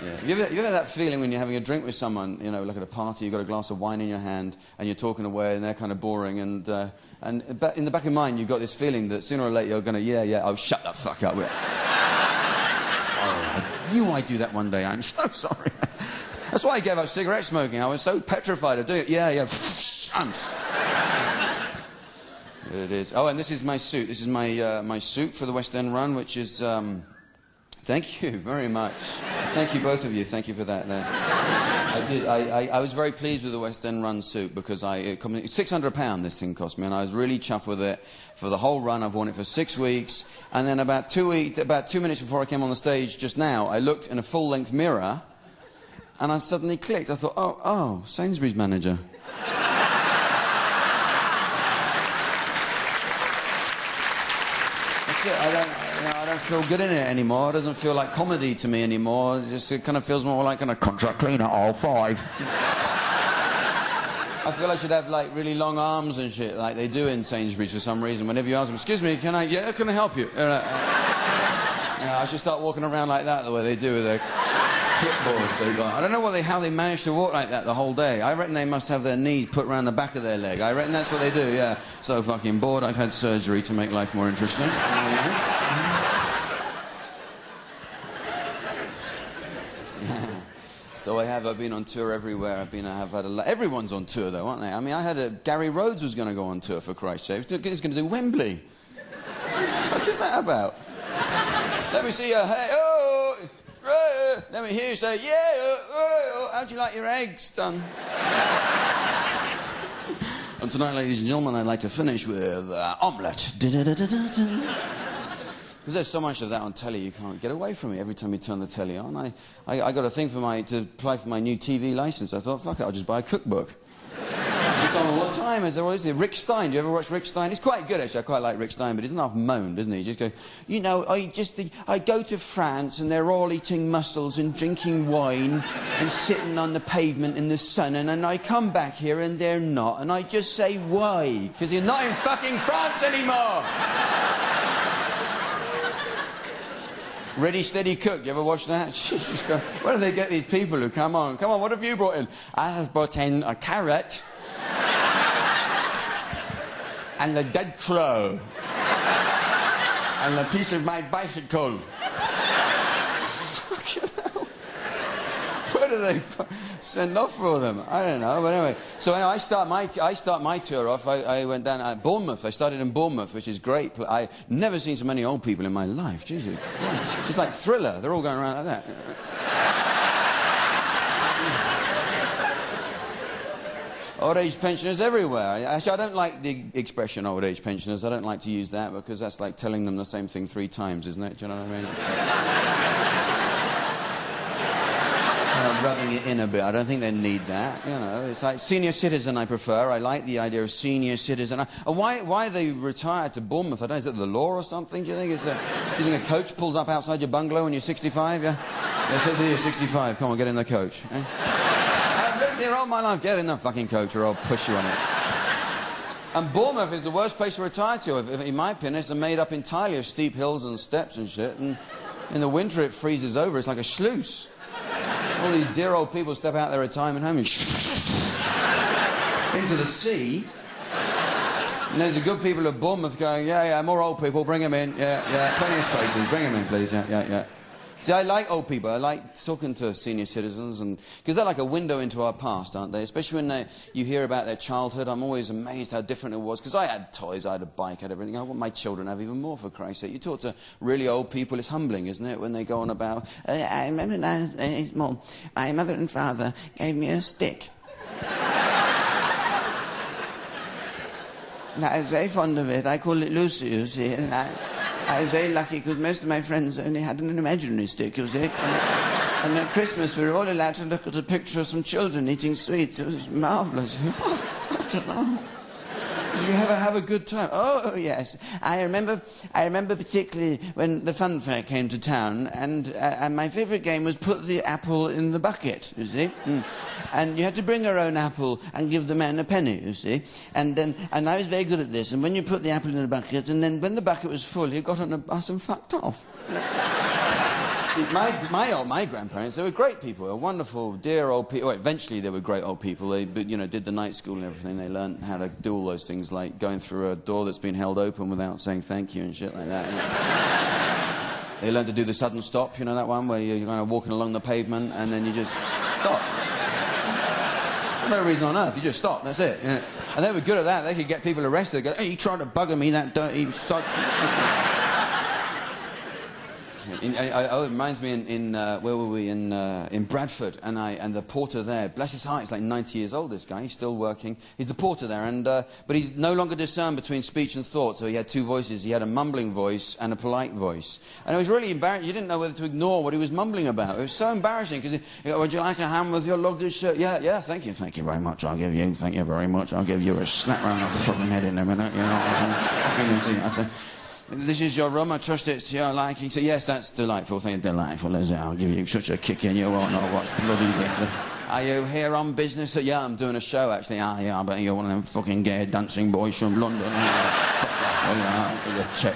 Yeah. You ever had that feeling when you're having a drink with someone, you know, like at a party, you've got a glass of wine in your hand, and you're talking away, and they're kind of boring, and in the back of your mind, you've got this feeling that sooner or later you're going to, oh, shut the fuck up. Sorry, I knew I'd do that one day. I'm so sorry. That's why I gave up cigarette smoking. I was so petrified of doing it. Shunts. It is. Oh, and this is my suit. This is my suit for the West End run, which is... Thank you very much. Thank you, both of you. Thank you for that. I was very pleased with the West End run suit because £600 this thing cost me, and I was really chuffed with it for the whole run. I've worn it for 6 weeks, and then about 2 minutes before I came on the stage just now, I looked in a full-length mirror, and I suddenly clicked. I thought, oh, Sainsbury's manager. That's it. I don't feel good in it anymore. It doesn't feel like comedy to me anymore. It kind of feels more like kind of contract cleaner, all 5. I feel I should have like really long arms and shit like they do in Sainsbury's for some reason. Whenever you ask them, excuse me, can I help you? I should start walking around like that the way they do with their clipboards they got. I don't know how they manage to walk like that the whole day. I reckon they must have their knees put around the back of their leg. I reckon that's what they do, yeah. So fucking bored. I've had surgery to make life more interesting. So I've been on tour everywhere. I've had a lot. Everyone's on tour though, aren't they? I mean, Gary Rhodes was going to go on tour for Christ's sake. He's going to do Wembley. What the fuck is that about? Let me see you. Hey, oh, let me hear you say, yeah, oh, how'd you like your eggs done? And tonight, ladies and gentlemen, I'd like to finish with omelette. Because there's so much of that on telly, you can't get away from it every time you turn the telly on. I got a thing to apply for my new TV licence. I thought, fuck it, I'll just buy a cookbook. It's on all the time, as there always is. Rick Stein, do you ever watch Rick Stein? He's quite good, actually. I quite like Rick Stein, but he doesn't half moan, doesn't he? He just go, you know, I go to France and they're all eating mussels and drinking wine and sitting on the pavement in the sun, and then I come back here and they're not, and I just say, why? Because you're not in fucking France anymore! Ready, Steady, Cook. Do you ever watch that? Jesus Christ. Where do they get these people who come on? Come on, what have you brought in? I have brought in a carrot and a dead crow and a piece of my bicycle. Fucking hell. Where do they send off for them? I don't know, but anyway. So anyway, I start my tour off. I went down at Bournemouth. I started in Bournemouth, which is great. I've never seen so many old people in my life. Jesus Christ. It's like Thriller. They're all going around like that. Old age pensioners everywhere. Actually, I don't like the expression old age pensioners. I don't like to use that because that's like telling them the same thing 3 times, isn't it? Do you know what I mean? Rubbing it in a bit. I don't think they need that, you know. It's like senior citizen I prefer. I like the idea of senior citizen. And why they retired to Bournemouth, I don't know, is it the law or something? Do you think do you think a coach pulls up outside your bungalow when you're 65, yeah? Yeah, it says here you're 65, come on, get in the coach. Eh? I've lived here all my life, get in the fucking coach or I'll push you on it. And Bournemouth is the worst place to retire to, in my opinion. It's made up entirely of steep hills and steps and shit, and in the winter it freezes over, it's like a sluice. All these dear old people step out their retirement home and into the sea. And there's the good people of Bournemouth going, yeah, more old people, bring them in. Yeah, plenty of spaces, bring them in, please. Yeah. See, I like old people. I like talking to senior citizens, and because they're like a window into our past, aren't they? Especially when you hear about their childhood. I'm always amazed how different it was, because I had toys, I had a bike, I had everything. I want my children to have even more, for Christ's sake. You talk to really old people, it's humbling, isn't it, when they go on about, I remember when I was small, my mother and father gave me a stick. And I was very fond of it. I call it Lucy, you see, and I was very lucky because most of my friends only had an imaginary stick, you see. And at Christmas we were all allowed to look at a picture of some children eating sweets. It was marvellous. Oh, fucking hell. Did you ever have a good time? Oh, yes. I remember particularly when the fun fair came to town, and my favourite game was put the apple in the bucket, you see. And you had to bring your own apple and give the man a penny, you see. And I was very good at this. And when you put the apple in the bucket, and then when the bucket was full, you got on a bus and fucked off. See, my grandparents, they were great people. They were wonderful, dear old people. Well, eventually they were great old people. They, you know, did the night school and everything. They learned how to do all those things, like going through a door that's been held open without saying thank you and shit like that. You know? They learned to do the sudden stop, you know that one, where you're kind of walking along the pavement and then you just stop. For no reason on earth, you just stop, that's it. You know? And they were good at that. They could get people arrested. They go, hey, you tried to bugger me, that dirty sod. It reminds me where were we, in Bradford, and the porter there, bless his heart, he's like 90 years old, this guy, he's still working, he's the porter there, but he's no longer discerned between speech and thought, so he had two voices, he had a mumbling voice and a polite voice, and it was really embarrassing, you didn't know whether to ignore what he was mumbling about. It was so embarrassing, because would you like a ham with your luggage, sir? Yeah, thank you very much, I'll give you, thank you very much, I'll give you a slap round the fucking head in a minute, you know. This is your room, I trust it's your liking. So, yes, that's delightful. Thank you, delightful, is it? I'll give you such a kick in you won't know what's bloody good. Are you here on business? Yeah, I'm doing a show, actually. Yeah, I bet you're one of them fucking gay dancing boys from London. Fuck off, will you? I'll give you a tip.